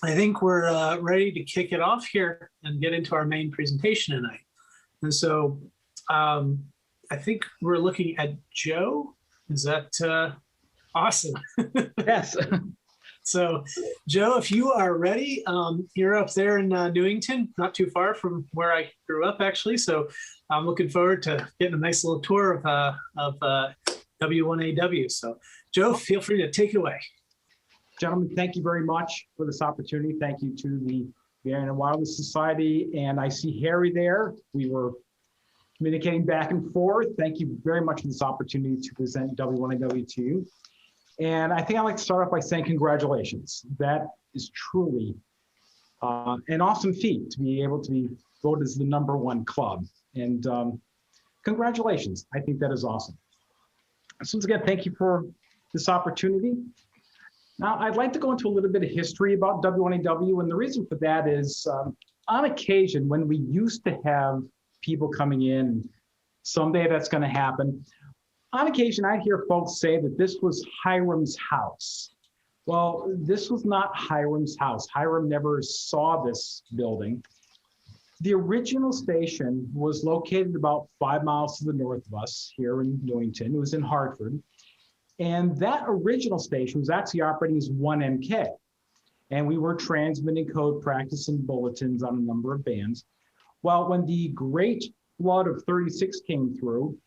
I think we're ready to kick it off here and get into our main presentation tonight. And so I think we're looking at Joe. Is that awesome? Yes. So Joe, if you are ready, you're up there in Newington, not too far from where I grew up, actually. So I'm looking forward to getting a nice little tour of W1AW. So Joe, feel free to take it away. Gentlemen, thank you very much for this opportunity. Thank you to the Vienna Wireless Society. And I see Harry there. We were communicating back and forth. Thank you very much for this opportunity to present W1AW to you. And I think I'd like to start off by saying congratulations. That is truly an awesome feat to be able to be voted as the #1 club. And congratulations. I think that is awesome. So once again, thank you for this opportunity. Now, I'd like to go into a little bit of history about W1AW, and the reason for that is on occasion when we used to have people coming in, someday that's going to happen, on occasion I'd hear folks say that this was Hiram's house. Well, this was not Hiram's house. Hiram never saw this building. The original station was located about 5 miles to the north of us here in Newington. It was in Hartford. And that original station was actually operating as 1MK. And we were transmitting code, practicing bulletins on a number of bands. Well, when the great flood of 36 came through,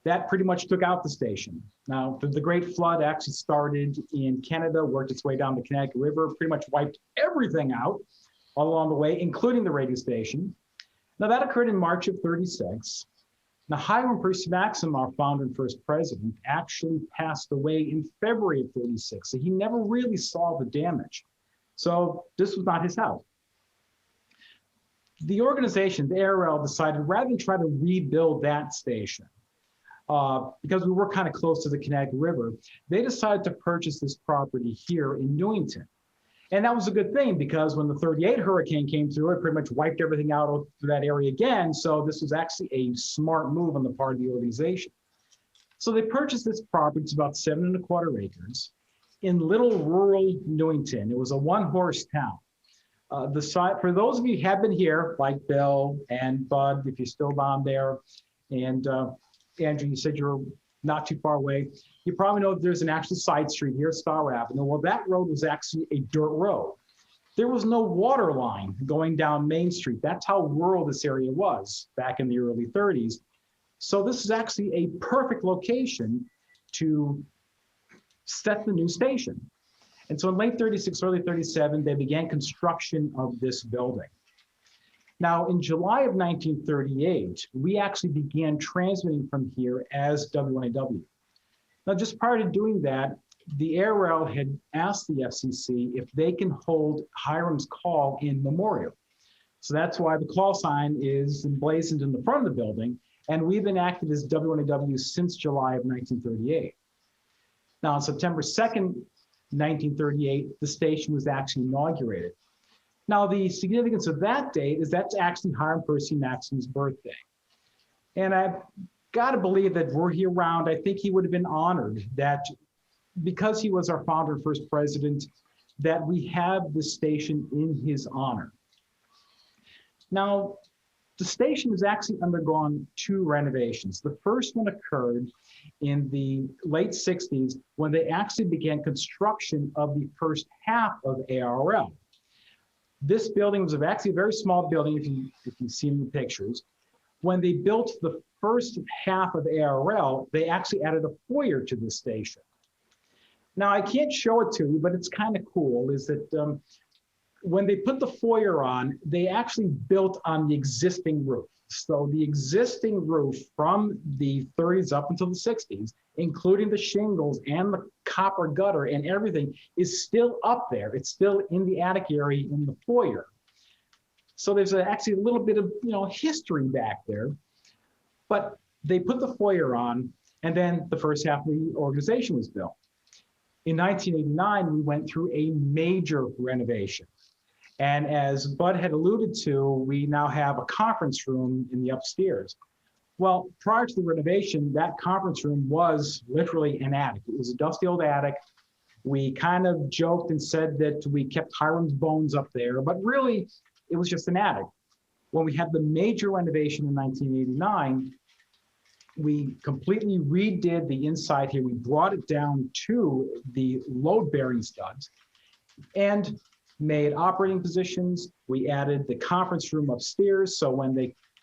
that pretty much took out the station. Now, the great flood actually started in Canada, worked its way down the Connecticut River, pretty much wiped everything out all along the way, including the radio station. Now, that occurred in March of 36. Now, Hiram Percy Maxim, our founder and first president, actually passed away in February of 36. So he never really saw the damage. So this was not his house. The organization, the ARL, decided rather than try to rebuild that station, because we were kind of close to the Connecticut River, they decided to purchase this property here in Newington. And that was a good thing because when the 38 hurricane came through, it pretty much wiped everything out through that area again. So this was actually a smart move on the part of the organization. So they purchased this property. It's about 7¼ acres in little rural Newington. It was a one-horse town. The site, for those of you who have been here, like Bill and Bud, if you're still down there, and Andrew, you said you're not too far away. You probably know that there's an actual side street here, Star Avenue. Well, that road was actually a dirt road. There was no water line going down Main Street. That's how rural this area was back in the early 30s. So this is actually a perfect location to set the new station. And so in late 36, early 37, they began construction of this building. Now, in July of 1938, we actually began transmitting from here as W1AW. Now, just prior to doing that, the ARL had asked the FCC if they can hold Hiram's call in memorial. So that's why the call sign is emblazoned in the front of the building, and we've been active as W1AW since July of 1938. Now, on September 2nd, 1938, the station was actually inaugurated. Now, the significance of that date is that's actually Hiram Percy Maxim's birthday. And I've got to believe that were he around, I think he would have been honored that because he was our founder and first president, that we have the station in his honor. Now, the station has actually undergone 2 renovations. The first one occurred in the late 60s when they actually began construction of the first half of ARL. This building was actually a very small building, if you've seen the pictures. When they built the first half of ARL, they actually added a foyer to the station. Now, I can't show it to you, but it's kind of cool, is that when they put the foyer on, they actually built on the existing roof. So the existing roof from the 30s up until the 60s, including the shingles and the copper gutter and everything, is still up there. It's still in the attic area in the foyer. So there's actually a little bit of history back there. But they put the foyer on, and then the first half of the organization was built. In 1989, we went through a major renovation. And as Bud had alluded to, we now have a conference room in the upstairs. Well, prior to the renovation, that conference room was literally an attic. It was a dusty old attic. We kind of joked and said that we kept Hiram's bones up there, but really it was just an attic. When we had the major renovation in 1989, we completely redid the inside here. We brought it down to the load-bearing studs and made operating positions. We added the conference room upstairs, so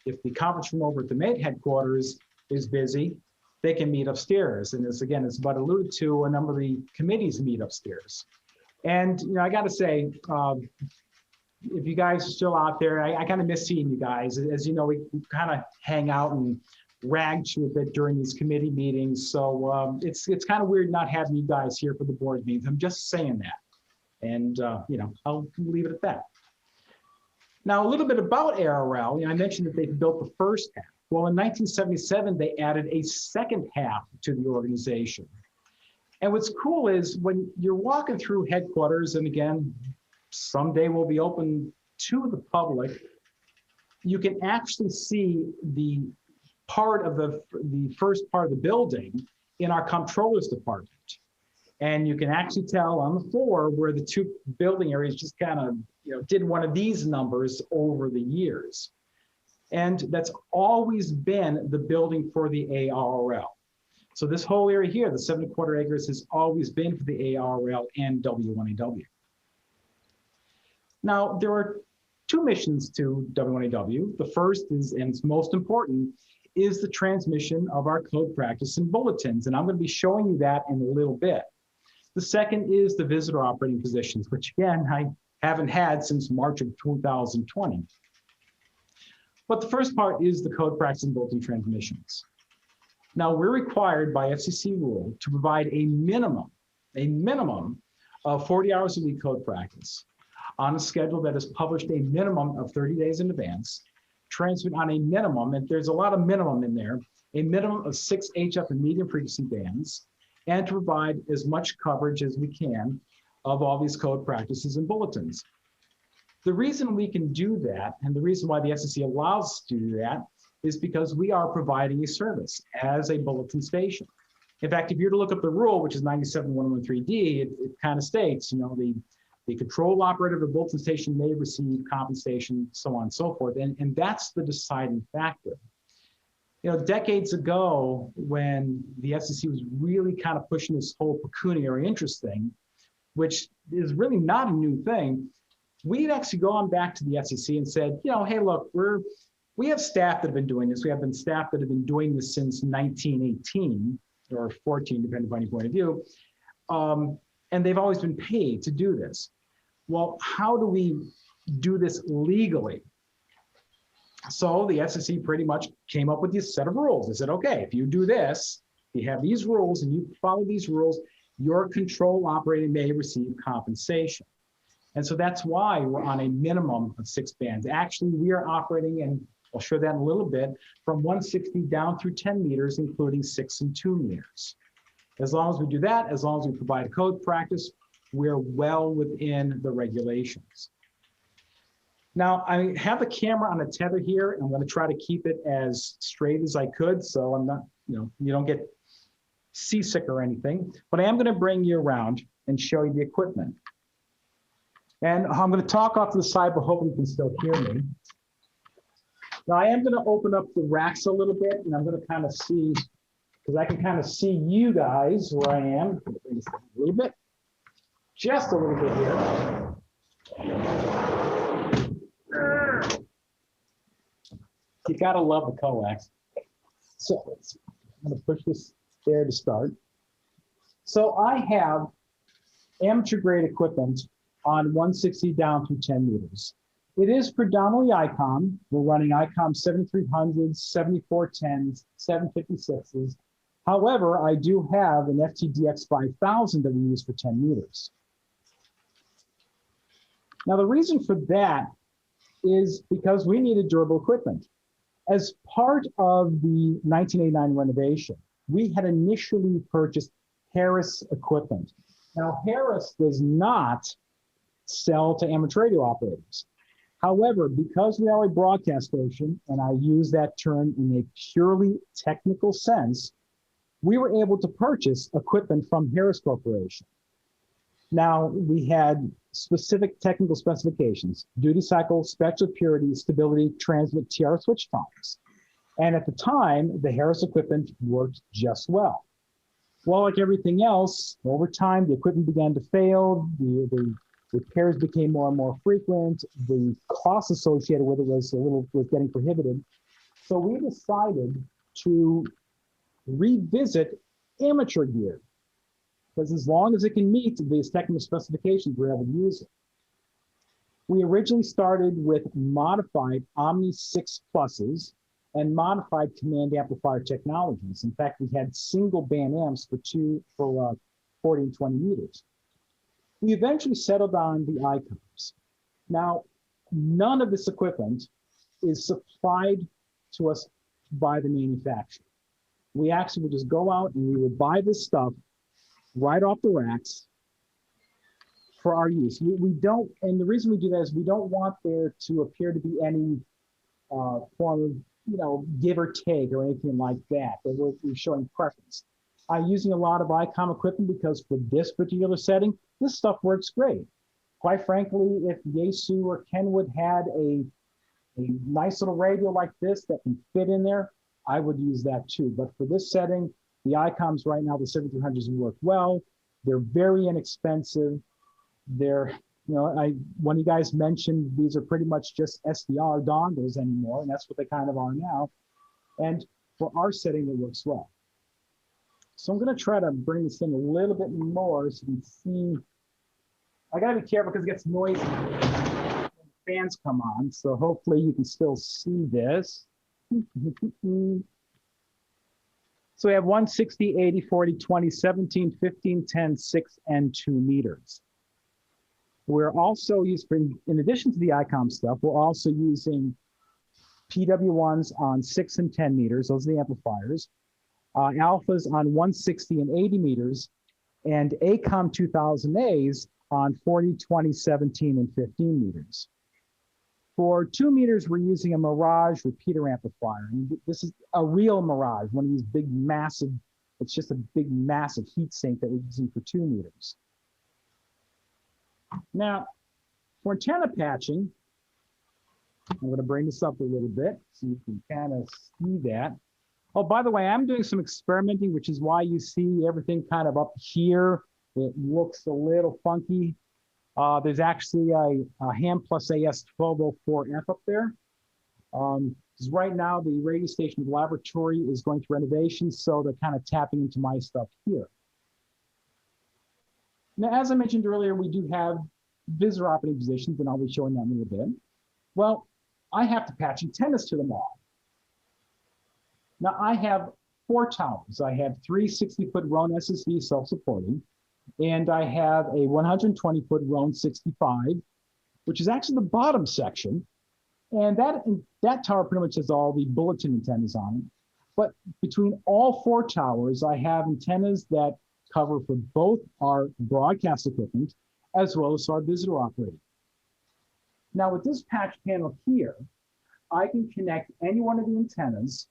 if the conference room over at the main headquarters is busy, they can meet upstairs. And as Bud alluded to, a number of the committees meet upstairs. And I got to say, if you guys are still out there, I kind of miss seeing you guys. As you know, we kind of hang out and rag to a bit during these committee meetings. So it's kind of weird not having you guys here for the board meetings. I'm just saying that. And I'll leave it at that. Now, a little bit about ARL. I mentioned that they built the first half. Well, in 1977, they added a second half to the organization. And what's cool is when you're walking through headquarters, and again, someday will be open to the public, you can actually see the part of the first part of the building in our comptroller's department. And you can actually tell on the floor where the two building areas just kind of did one of these numbers over the years. And that's always been the building for the ARL. So this whole area here, the 7¼ acres, has always been for the ARL and W1AW. Now, there are two missions to W1AW. The first is, and it's most important, is the transmission of our code practice and bulletins. And I'm going to be showing you that in a little bit. The second is the visitor operating positions, which again, I haven't had since March of 2020. But the first part is the code practice and bulletin transmissions. Now, we're required by FCC rule to provide a minimum of 40 hours a week code practice on a schedule that is published a minimum of 30 days in advance, transmit on a minimum, and there's a lot of minimum in there, a minimum of 6 HF and medium frequency bands, and to provide as much coverage as we can of all these code practices and bulletins. The reason we can do that, and the reason why the FCC allows us to do that, is because we are providing a service as a bulletin station. In fact, if you were to look up the rule, which is 97.113D, it kind of states, the control operator of a bulletin station may receive compensation, so on and so forth, and that's the deciding factor. Decades ago, when the FCC was really kind of pushing this whole pecuniary interest thing, which is really not a new thing, we'd actually gone back to the FCC and said, hey, look, we have staff that have been doing this. We have been staff that have been doing this since 1918 or 14, depending upon your point of view. And they've always been paid to do this. Well, how do we do this legally? So the FCC pretty much came up with this set of rules. They said, okay, if you do this, you have these rules and you follow these rules, your control operator may receive compensation. And so that's why we're on a minimum of 6 bands. Actually, we are operating, and I'll show that in a little bit, from 160 down through 10 meters, including 6 and 2 meters. As long as we do that, as long as we provide code practice, we're well within the regulations. Now, I have the camera on a tether here, and I'm going to try to keep it as straight as I could, so I'm not, you don't get seasick or anything, but I am going to bring you around and show you the equipment. And I'm going to talk off to the side, but hopefully you can still hear me. Now, I am going to open up the racks a little bit, and I'm going to kind of see, because I can kind of see you guys where I am. A little bit, just a little bit here. You got to love the coax. So I'm going to push this there to start. So I have amateur grade equipment on 160 down through 10 meters. It is predominantly ICOM. We're running ICOM 7300s, 7410s, 756s. However, I do have an FTDX 5000 that we use for 10 meters. Now, the reason for that is because we needed durable equipment. As part of the 1989 renovation, we had initially purchased Harris equipment. Now, Harris does not sell to amateur radio operators. However, because we are a broadcast station, and I use that term in a purely technical sense, we were able to purchase equipment from Harris Corporation. Now, we had specific technical specifications: duty cycle, spectral purity, stability, transmit, TR switch times. And at the time, the Harris equipment worked just well. Well, like everything else, over time, the equipment began to fail, the repairs became more and more frequent, the cost associated with it was getting prohibitive. So we decided to revisit amateur gear, because as long as it can meet these technical specifications, we're able to use it. We originally started with modified Omni 6 Pluses and modified command amplifier technologies. In fact, we had single band amps for 40 and 20 meters. We eventually settled on the ICOMs. Now, none of this equipment is supplied to us by the manufacturer. We actually would just go out and we would buy this stuff right off the racks for our use. We don't, and the reason we do that is we don't want there to appear to be any form of, give or take or anything like that. We're showing preference. I'm using a lot of ICOM equipment because for this particular setting, this stuff works great. Quite frankly, if Yaesu or Kenwood had a nice little radio like this that can fit in there, I would use that too. But for this setting, the ICOMs right now, the 7300s work well. They're very inexpensive. They're, one of you guys mentioned these are pretty much just SDR dongles anymore, and that's what they kind of are now. And for our setting, it works well. So I'm going to try to bring this in a little bit more so you can see. I got to be careful because it gets noisy when fans come on. So hopefully you can still see this. So we have 160, 80, 40, 20, 17, 15, 10, 6, and 2 meters. We're also using, in addition to the ICOM stuff, we're also using PW1s on 6 and 10 meters. Those are the amplifiers. Alphas on 160 and 80 meters, and ACOM 2000As on 40, 20, 17, and 15 meters. For 2 meters, we're using a Mirage repeater amplifier. And this is a real Mirage, one of these big, massive, it's just a big, massive heat sink that we're using for 2 meters. Now, for antenna patching, I'm going to bring this up a little bit so you can kind of see that. Oh, by the way, I'm doing some experimenting, which is why you see everything kind of up here. It looks a little funky. There's actually a Ham plus AS 1204F up there. Because right now the radio station laboratory is going through renovations, so they're kind of tapping into my stuff here. Now, as I mentioned earlier, we do have visitor operating positions, and I'll be showing that in a little bit. Well, I have to patch antennas to them all. Now, I have 4 towers. I have 3 60-foot Roan SSV self-supporting, and I have a 120-foot Roan 65, which is actually the bottom section. And that tower pretty much has all the bulletin antennas on it. But between all 4 towers, I have antennas that cover for both our broadcast equipment as well as our visitor operating. Now, with this patch panel here, I can connect any one of the antennas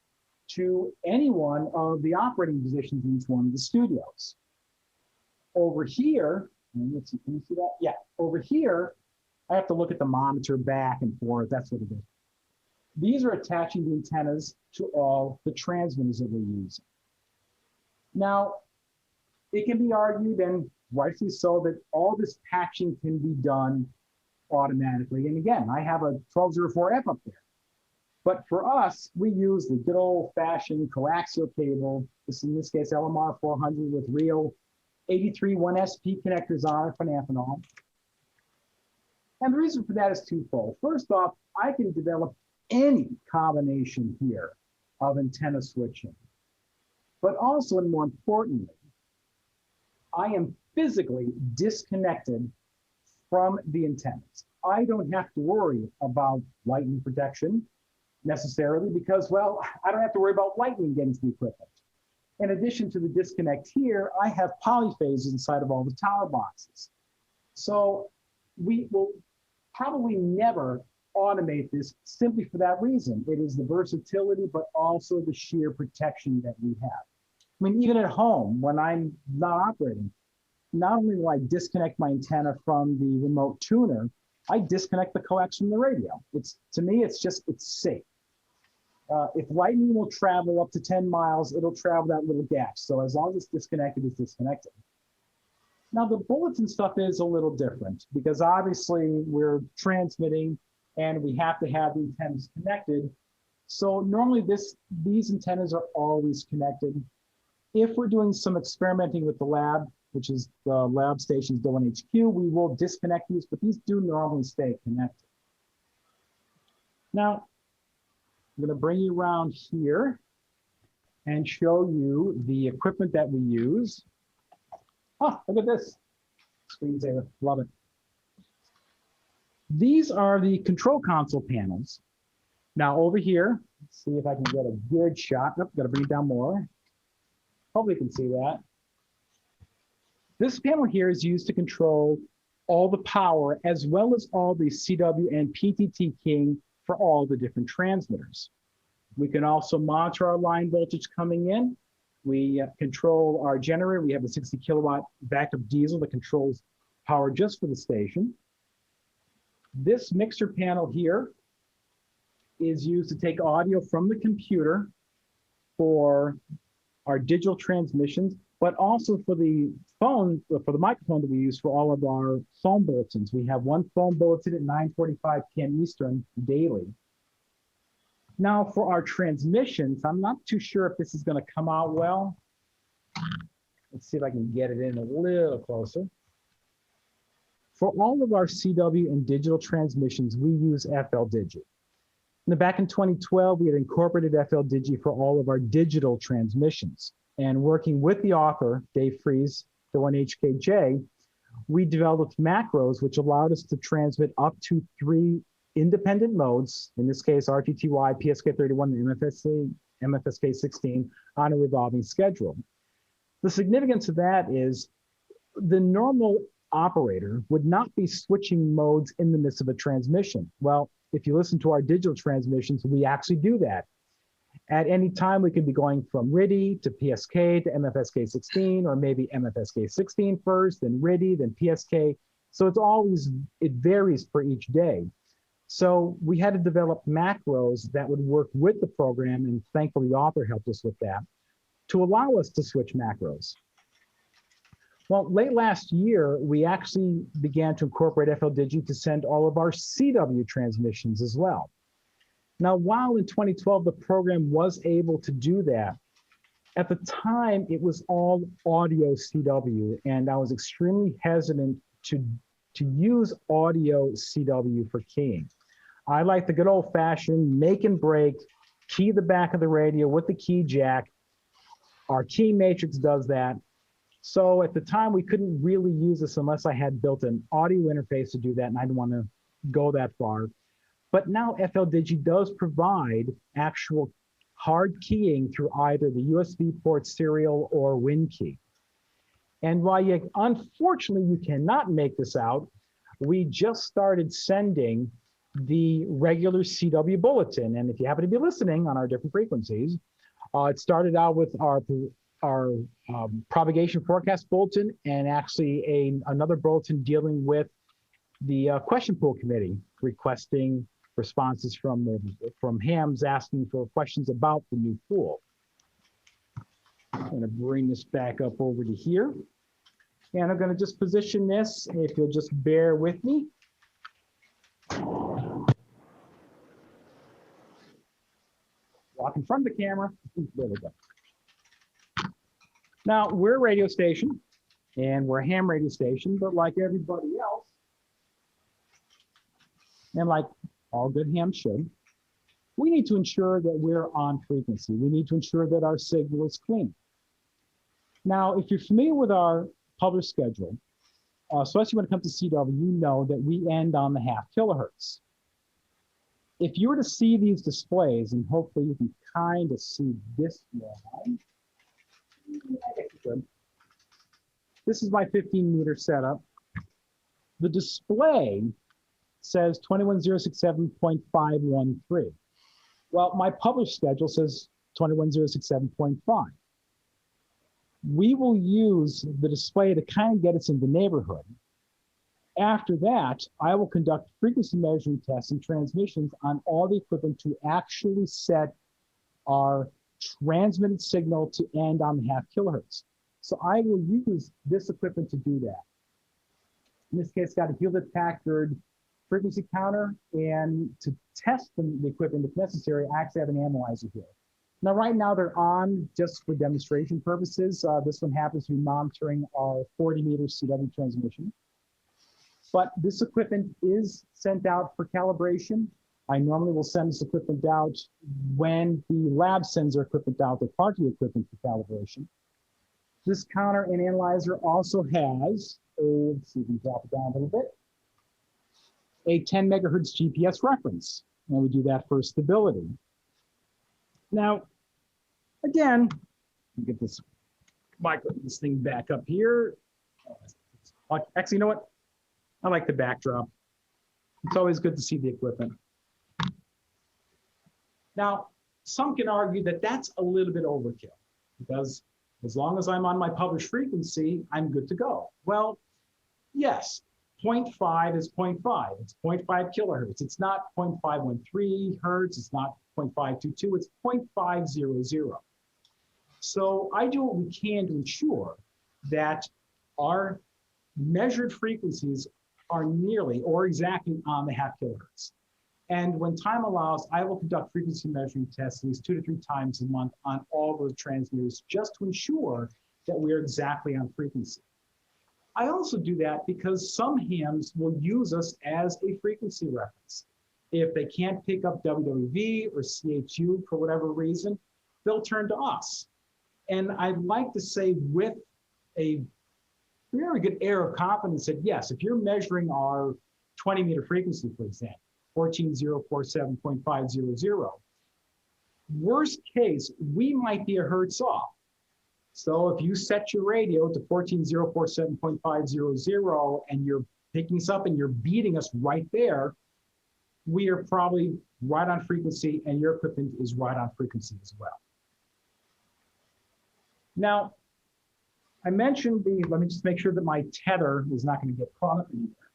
to any one of the operating positions in each one of the studios. Over here, let's see, can you see that? Yeah, over here, I have to look at the monitor back and forth. That's what it is. These are attaching the antennas to all the transmitters that we're using. Now, it can be argued, and rightfully so, that all this patching can be done automatically. And again, I have a 1204F up there. But for us, we use the good old-fashioned coaxial cable. In this case, LMR 400 with real 83 1SP connectors on it for Amphenol. And the reason for that is twofold. First off, I can develop any combination here of antenna switching. But also, and more importantly, I am physically disconnected from the antennas. I don't have to worry about lightning protection necessarily because, well, I don't have to worry about lightning getting to the equipment. In addition to the disconnect here, I have polyphases inside of all the tower boxes. So we will probably never automate this simply for that reason. It is the versatility, but also the sheer protection that we have. I mean, even at home, when I'm not operating, not only will I disconnect my antenna from the remote tuner, I disconnect the coax from the radio. To me, it's safe. If lightning will travel up to 10 miles, it'll travel that little gap. So as long as it's disconnected, it's disconnected. Now the bulletin stuff is a little different because obviously we're transmitting and we have to have the antennas connected. So normally these antennas are always connected. If we're doing some experimenting with the lab, which is the lab station's W1AW, we will disconnect these, but these do normally stay connected. Now, I'm going to bring you around here and show you the equipment that we use. Oh, look at this. Screensaver, love it. These are the control console panels. Now over here, let's see if I can get a good shot. Nope, got to bring it down more. Hopefully you can see that. This panel here is used to control all the power as well as all the CW and PTT keying for all the different transmitters. We can also monitor our line voltage coming in. We control our generator. We have a 60 kilowatt backup diesel that controls power just for the station. This mixer panel here is used to take audio from the computer for our digital transmissions, but also for the phone, for the microphone that we use for all of our phone bulletins. We have one phone bulletin at 9:45 p.m. Eastern daily. Now for our transmissions, I'm not too sure if this is going to come out well. Let's see if I can get it in a little closer. For all of our CW and digital transmissions, we use FL Digi. Back in 2012, we had incorporated FL Digi for all of our digital transmissions. And working with the author, Dave Fries, the W1HKJ, we developed macros, which allowed us to transmit up to 3 independent modes, in this case, RTTY, PSK31, and MFSK16 on a revolving schedule. The significance of that is the normal operator would not be switching modes in the midst of a transmission. Well, if you listen to our digital transmissions, we actually do that. At any time, we could be going from RTTY to PSK to MFSK16, or maybe MFSK16 first, then RTTY, then PSK. So it varies for each day. So we had to develop macros that would work with the program, and thankfully the author helped us with that, to allow us to switch macros. Well, late last year, we actually began to incorporate FL Digi to send all of our CW transmissions as well. Now, while in 2012, the program was able to do that, at the time, it was all audio CW, and I was extremely hesitant to use audio CW for keying. I like the good old-fashioned make and break, key the back of the radio with the key jack. Our key matrix does that. So at the time, we couldn't really use this unless I had built an audio interface to do that, and I didn't want to go that far. But now FL Digi does provide actual hard keying through either the USB port serial or WinKey. And while unfortunately you cannot make this out, we just started sending the regular CW bulletin. And if you happen to be listening on our different frequencies, it started out with our propagation forecast bulletin, and actually another bulletin dealing with the question pool committee, requesting responses from hams asking for questions about the new pool. I'm going to bring this back up over to here. And I'm going to just position this, if you'll just bear with me. Walk in front of the camera. There we go. Now, we're a radio station, and we're a ham radio station, but like everybody else, and like all good hams should, we need to ensure that we're on frequency. We need to ensure that our signal is clean. Now, if you're familiar with our published schedule, especially when it comes to CW, you know that we end on the half kilohertz. If you were to see these displays, and hopefully you can kind of see this one. This is my 15-meter setup. The display says 21067.513. Well, my published schedule says 21067.5. we will use the display to kind of get us in the neighborhood. After that, I will conduct frequency measuring tests and transmissions on all the equipment to actually set our transmitted signal to end on the half kilohertz. So I will use this equipment to do that. In this case, got a Hewlett-Packard frequency counter, and to test the equipment if necessary, I actually have an analyzer here. Now, right now they're on just for demonstration purposes. This one happens to be monitoring our 40-meter CW transmission. But this equipment is sent out for calibration. I normally will send this equipment out when the lab sends their equipment out, their part of the equipment for calibration. This counter and analyzer also has a, let's see if we can drop it down a little bit, a 10 megahertz GPS reference. And we do that for stability. Now, again, get this thing back up here. Actually, you know what? I like the backdrop. It's always good to see the equipment. Now, some can argue that that's a little bit overkill because as long as I'm on my published frequency, I'm good to go. Well, yes, 0.5 is 0.5. It's 0.5 kilohertz. It's not 0.513 hertz. It's not 0.522. It's 0.500. So I do what we can to ensure that our measured frequencies are nearly or exactly on the half kilohertz. And when time allows, I will conduct frequency measuring tests at least 2 to 3 times a month on all those transmitters just to ensure that we are exactly on frequency. I also do that because some hams will use us as a frequency reference. If they can't pick up WWV or CHU for whatever reason, they'll turn to us. And I'd like to say with a very good air of confidence that yes, if you're measuring our 20-meter frequency, for example, 14047.500, worst case, we might be a hertz off. So if you set your radio to 14047.500 and you're picking us up and you're beating us right there, we are probably right on frequency and your equipment is right on frequency as well. Now, I mentioned let me just make sure that my tether is not going to get caught up anywhere.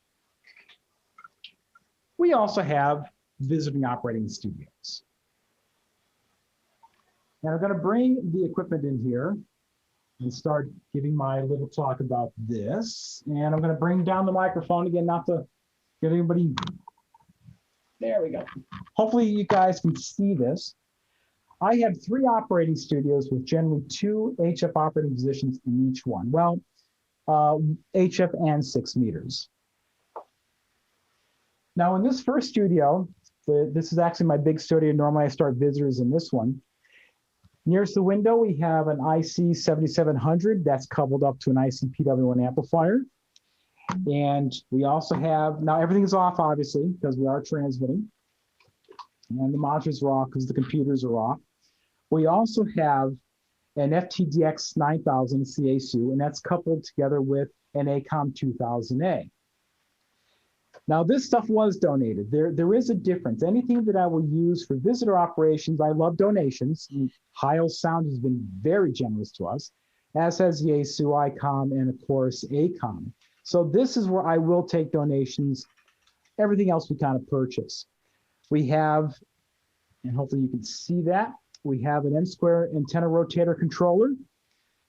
We also have visiting operating studios. And I'm going to bring the equipment in here and start giving my little talk about this. And I'm going to bring down the microphone again, not to get anybody. There we go. Hopefully you guys can see this. I have 3 operating studios with generally 2 HF operating positions in each one. Well, HF and 6 meters. Now in this first studio, this is actually my big studio. Normally I start visitors in this one. Nearest the window, we have an IC 7700 that's coupled up to an IC PW1 amplifier. And we also have, now everything's off obviously because we are transmitting. And the monitors are off because the computers are off. We also have an FTDX 9000 CASU, and that's coupled together with an ACOM 2000A. Now, this stuff was donated. There is a difference. Anything that I will use for visitor operations, I love donations. Heil Sound has been very generous to us, as has Yaesu, ICOM, and of course, ACOM. So this is where I will take donations. Everything else we kind of purchase. We have, and hopefully you can see that, we have an M-square antenna rotator controller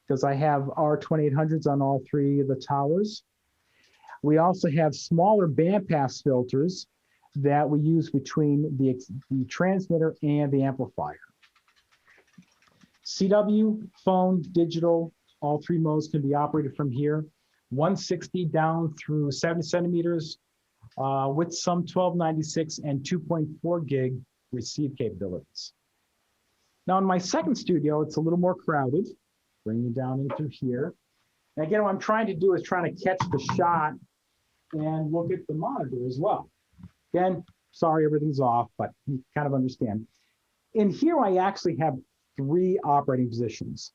because I have R2800s on all 3 of the towers. We also have smaller bandpass filters that we use between the transmitter and the amplifier. CW, phone, digital, all 3 modes can be operated from here. 160 down through 70 centimeters with some 1296 and 2.4 gig receive capabilities. Now in my second studio, it's a little more crowded. Bring you down into here. And again, what I'm trying to do is trying to catch the shot and look at the monitor as well. Again, sorry, everything's off, but you kind of understand. In here, I actually have 3 operating positions.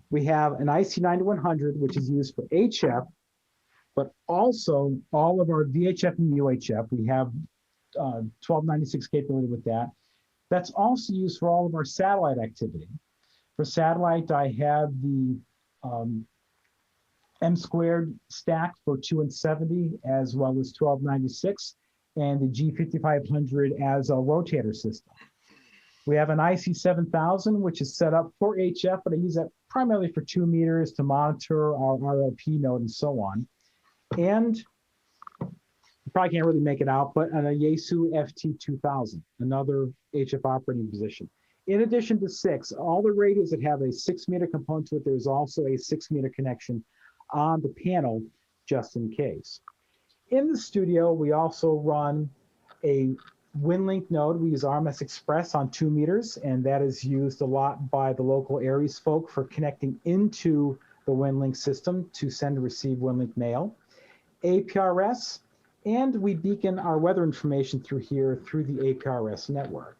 We have an IC9100, which is used for HF, but also all of our VHF and UHF. We have 1296 capability with that. That's also used for all of our satellite activity. For satellite, I have the M squared stack for 270 as well as 1296, and the G5500 as a rotator system. We have an IC7000, which is set up for HF, but I use that primarily for 2 meters to monitor our RLP node and so on. And you probably can't really make it out, but on a Yaesu FT2000, another HF operating position. In addition to 6, all the radios that have a 6-meter component to it, there's also a 6-meter connection on the panel, just in case. In the studio, we also run a WinLink node. We use RMS Express on 2 meters, and that is used a lot by the local Aries folk for connecting into the WinLink system to send and receive WinLink mail. APRS, and we beacon our weather information through here through the APRS network.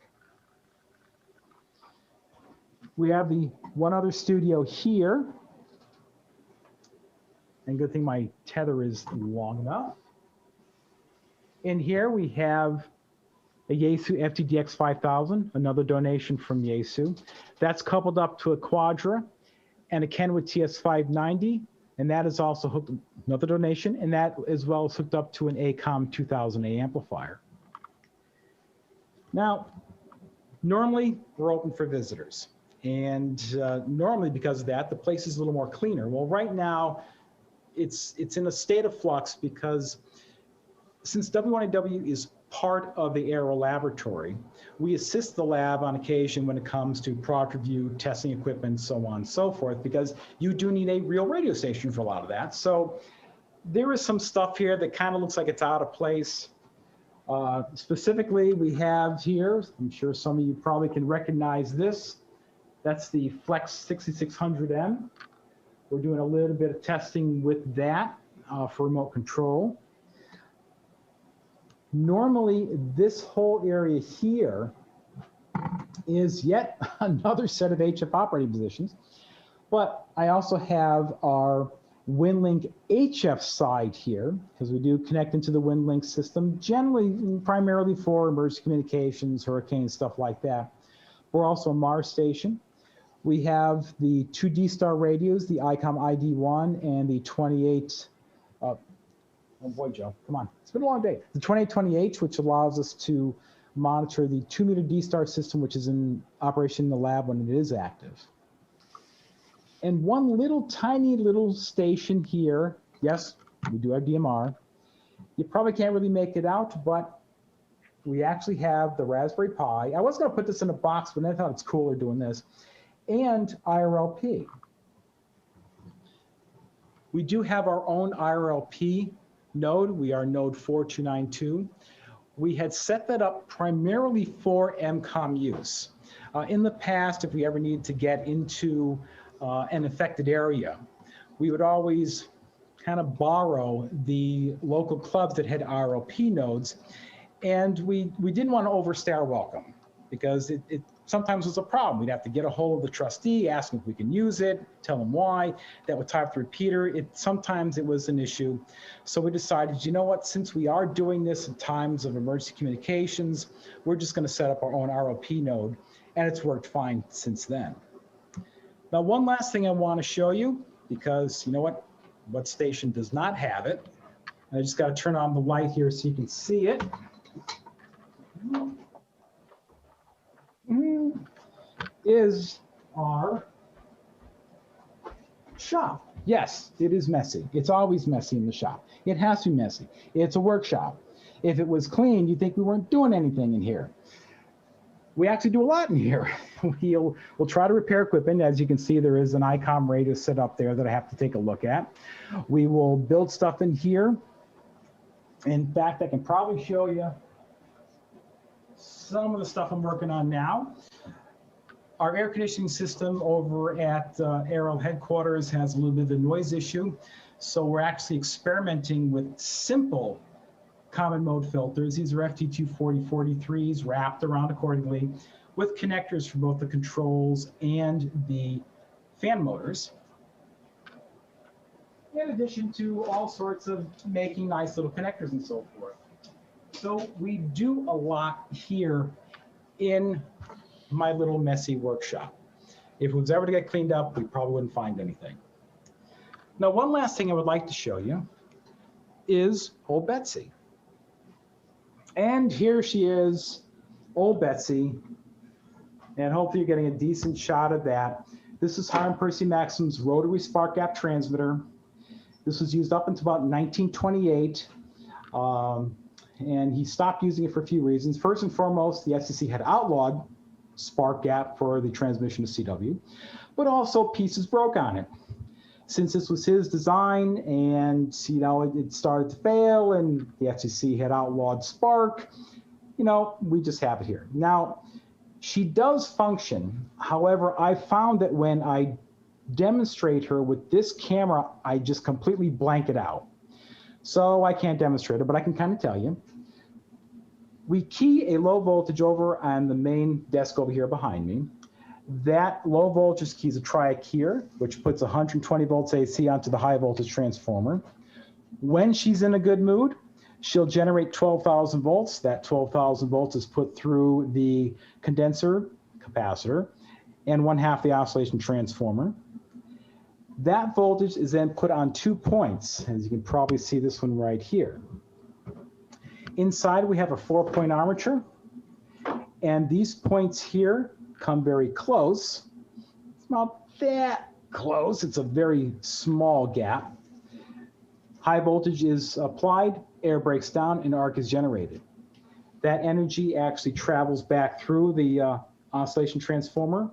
We have the one other studio here, and good thing my tether is long enough. In here we have a Yaesu FTDX 5000, another donation from Yaesu. That's coupled up to a Quadra and a Kenwood TS590, and that is also hooked, another donation, and that as well is hooked up to an ACOM 2000A amplifier. Now, normally we're open for visitors, and normally because of that, the place is a little more cleaner. Well, right now, it's in a state of flux because since W1AW is part of the Aero Laboratory, we assist the lab on occasion when it comes to product review, testing equipment, so on and so forth, because you do need a real radio station for a lot of that. So there is some stuff here that kind of looks like it's out of place. Specifically, we have here, I'm sure some of you probably can recognize this. That's the Flex 6600M. We're doing a little bit of testing with that for remote control. Normally, this whole area here is yet another set of HF operating positions, but I also have our WinLink HF side here, because we do connect into the WinLink system, generally, primarily for emergency communications, hurricanes, stuff like that. We're also a Mars station. We have the 2 D-Star radios, the ICOM ID1 and the 28, oh boy, Joe, come on. It's been a long day. The 2820H, which allows us to monitor the 2-meter D-Star system, which is in operation in the lab when it is active. And one little tiny little station here, yes, we do have DMR. You probably can't really make it out, but we actually have the Raspberry Pi. I was going to put this in a box, but I thought it's cooler doing this. And IRLP. We do have our own IRLP node. We are node 4292. We had set that up primarily for MCOM use. In the past, if we ever needed to get into an affected area, we would always kind of borrow the local clubs that had IRLP nodes, and we didn't want to overstay our welcome because it sometimes was a problem. We'd have to get a hold of the trustee, ask him if we can use it, tell him why. That would tie up the repeater. Sometimes it was an issue. So we decided, you know what, since we are doing this in times of emergency communications, we're just going to set up our own RLP node, and it's worked fine since then. Now, one last thing I want to show you, because you know what station does not have it? I just got to turn on the light here so you can see it. Is our shop. Yes, it is messy. It's always messy in the shop. It has to be messy. It's a workshop. If it was clean, you'd think we weren't doing anything in here. We actually do a lot in here. We'll try to repair equipment. As you can see, there is an ICOM radio set up there that I have to take a look at. We will build stuff in here. In fact, I can probably show you some of the stuff I'm working on now. Our air conditioning system over at Aero headquarters has a little bit of a noise issue. So we're actually experimenting with simple common mode filters. These are FT24043s wrapped around accordingly with connectors for both the controls and the fan motors. In addition to all sorts of making nice little connectors and so forth. So we do a lot here in my little messy workshop. If it was ever to get cleaned up, we probably wouldn't find anything. Now, one last thing I would like to show you is old Betsy. And here she is, old Betsy. And hopefully you're getting a decent shot of that. This is Hiram Percy Maxim's rotary spark gap transmitter. This was used up until about 1928. And he stopped using it for a few reasons. First and foremost, the FCC had outlawed spark gap for the transmission to CW, but also pieces broke on it. Since this was his design and it started to fail and the FCC had outlawed spark, we just have it here. Now, she does function. However, I found that when I demonstrate her with this camera, I just completely blank it out. So I can't demonstrate it, but I can kind of tell you. We key a low voltage over on the main desk over here behind me. That low voltage keys a triac here, which puts 120 volts AC onto the high voltage transformer. When she's in a good mood, she'll generate 12,000 volts. That 12,000 volts is put through the condenser capacitor and 1/2 the oscillation transformer. That voltage is then put on 2 points, as you can probably see this one right here. Inside we have a 4-point armature, and these points here come very close. It's not that close, it's a very small gap. High voltage is applied, air breaks down, and arc is generated. That energy actually travels back through the oscillation transformer,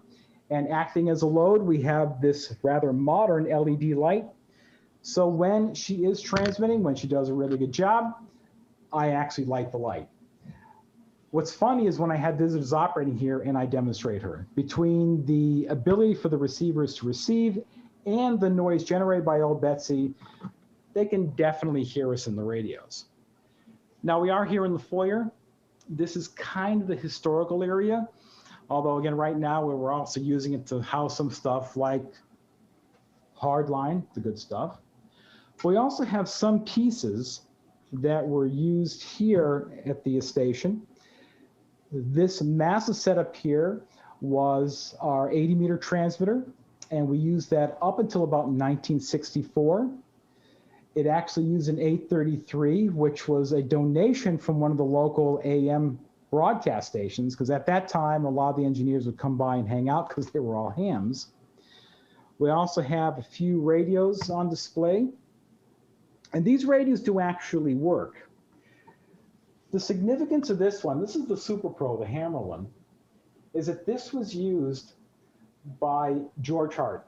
and acting as a load, we have this rather modern LED light. So when she is transmitting, when she does a really good job, I actually light the light. What's funny is when I had visitors operating here and I demonstrate her, between the ability for the receivers to receive and the noise generated by old Betsy, they can definitely hear us in the radios. Now we are here in the foyer. This is kind of the historical area, although again, right now we're also using it to house some stuff like hardline, the good stuff. We also have some pieces that were used here at the station. This massive setup here was our 80-meter transmitter, and we used that up until about 1964. It actually used an 833, which was a donation from one of the local AM broadcast stations, because at that time, a lot of the engineers would come by and hang out because they were all hams. We also have a few radios on display, and these radios do actually work. The significance of this one, this is the Super Pro, the hamr one, is that this was used by George Hart,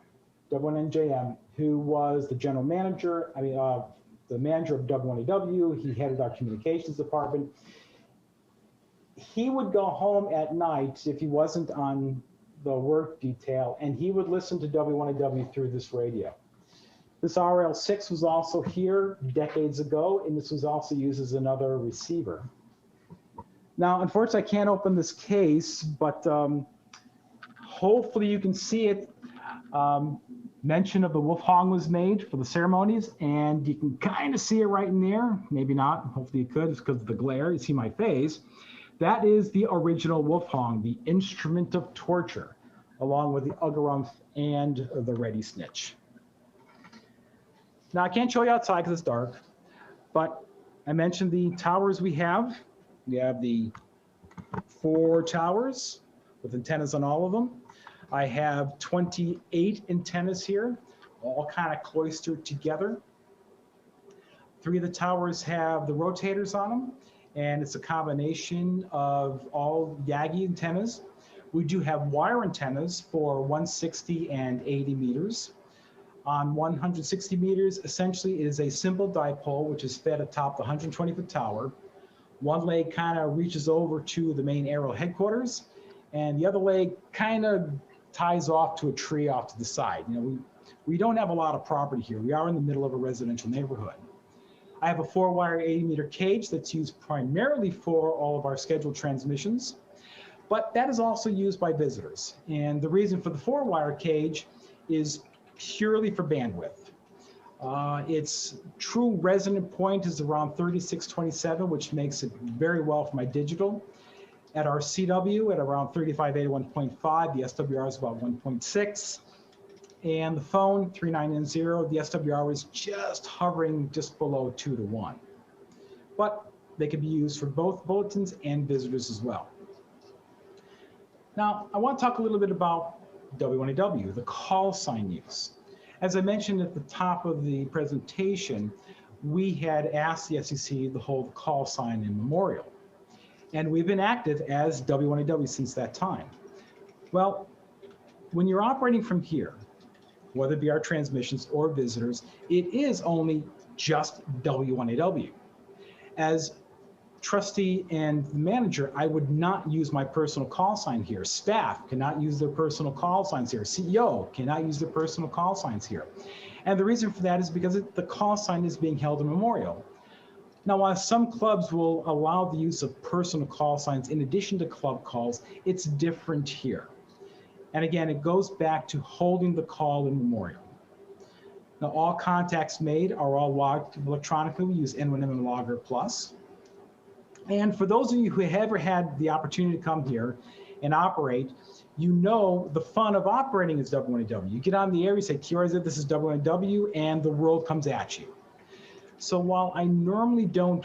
W1NJM, who was the general manager, the manager of W1AW. He headed our communications department. He would go home at night if he wasn't on the work detail, and he would listen to W1AW through this radio. This RL6 was also here decades ago, and this was also used as another receiver. Now, unfortunately, I can't open this case, but hopefully you can see it. Mention of the wolf hong was made for the ceremonies, and you can kind of see it right in there. Maybe not, hopefully you could, it's because of the glare, you see my face. That is the original wolf hong, the instrument of torture, along with the ugarumph and the ready snitch. Now, I can't show you outside because it's dark, but I mentioned the towers we have. We have the 4 towers with antennas on all of them. I have 28 antennas here, all kind of cloistered together. 3 of the towers have the rotators on them, and it's a combination of all Yagi antennas. We do have wire antennas for 160 and 80 meters. On 160 meters, essentially it is a simple dipole which is fed atop the 120-foot tower. One leg kind of reaches over to the main aero headquarters, and the other leg kind of ties off to a tree off to the side. We don't have a lot of property here. We are in the middle of a residential neighborhood. I have a 4-wire 80-meter cage that's used primarily for all of our scheduled transmissions, but that is also used by visitors. And the reason for the 4-wire cage is purely for bandwidth. Its true resonant point is around 3627, which makes it very well for my digital. At our CW, at around 3581.5, the SWR is about 1.6. And the phone, 3990, the SWR was just hovering just below 2 to 1. But they could be used for both bulletins and visitors as well. Now, I want to talk a little bit about W1AW, the call sign use. As I mentioned at the top of the presentation, we had asked the SEC to hold the call sign in memorial. And we've been active as W1AW since that time. Well, when you're operating from here, whether it be our transmissions or visitors, it is only just W1AW. As trustee and the manager, I would not use my personal call sign here. Staff cannot use their personal call signs here. CEO cannot use their personal call signs here. And the reason for that is because the call sign is being held in memorial. Now, while some clubs will allow the use of personal call signs in addition to club calls, it's different here. And again, it goes back to holding the call in memorial. Now, all contacts made are all logged electronically. We use N1M Logger Plus. And for those of you who have ever had the opportunity to come here and operate, you know the fun of operating is W1AW. You get on the air, you say, TRZ, this is W1AW, and the world comes at you. So while I normally don't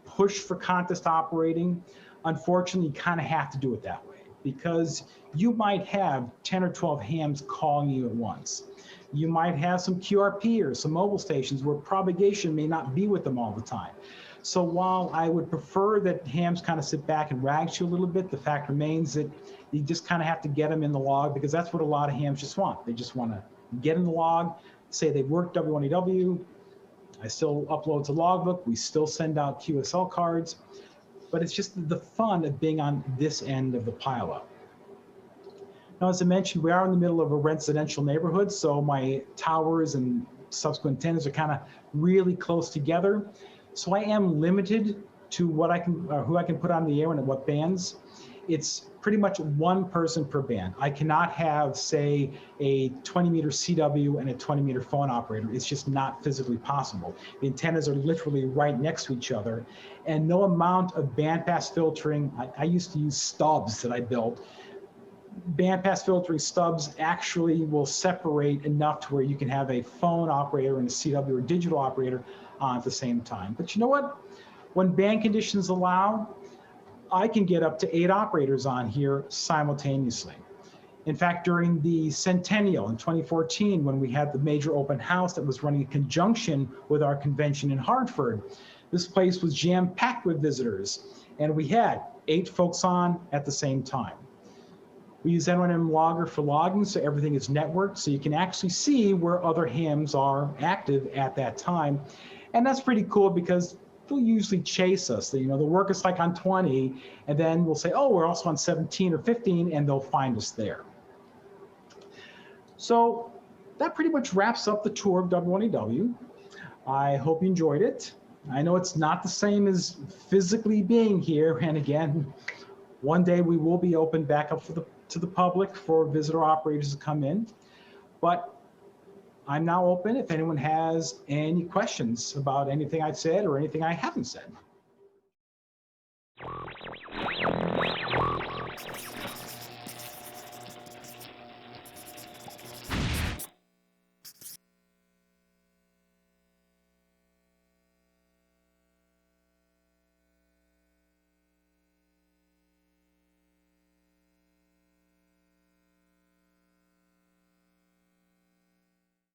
push for contest operating, unfortunately, you kind of have to do it that way because you might have 10 or 12 hams calling you at once. You might have some QRP or some mobile stations where propagation may not be with them all the time. So while I would prefer that hams kind of sit back and rag you a little bit, the fact remains that you just kind of have to get them in the log because that's what a lot of hams just want. They just want to get in the log, say they've worked W1AW, I still upload to logbook, we still send out QSL cards, but it's just the fun of being on this end of the pileup. Now, as I mentioned, we are in the middle of a residential neighborhood, so my towers and subsequent antennas are kind of really close together. So I am limited to what I can, who I can put on the air and at what bands. It's pretty much one person per band. I cannot have, say, a 20-meter CW and a 20-meter phone operator. It's just not physically possible. The antennas are literally right next to each other, and no amount of bandpass filtering. I used to use stubs that I built. Bandpass filtering stubs actually will separate enough to where you can have a phone operator and a CW or digital operator on at the same time. But you know what? When band conditions allow, I can get up to 8 operators on here simultaneously. In fact, during the Centennial in 2014, when we had the major open house that was running in conjunction with our convention in Hartford, this place was jam-packed with visitors, and we had 8 folks on at the same time. We use N1M Logger for logging, so everything is networked, so you can actually see where other hams are active at that time. And that's pretty cool because they'll usually chase us. They'll work us like on 20, and then we'll say, oh, we're also on 17 or 15, and they'll find us there. So that pretty much wraps up the tour of W1AW. I hope you enjoyed it. I know it's not the same as physically being here, and again, one day we will be open back up to the public for visitor operators to come in. But I'm now open if anyone has any questions about anything I've said or anything I haven't said.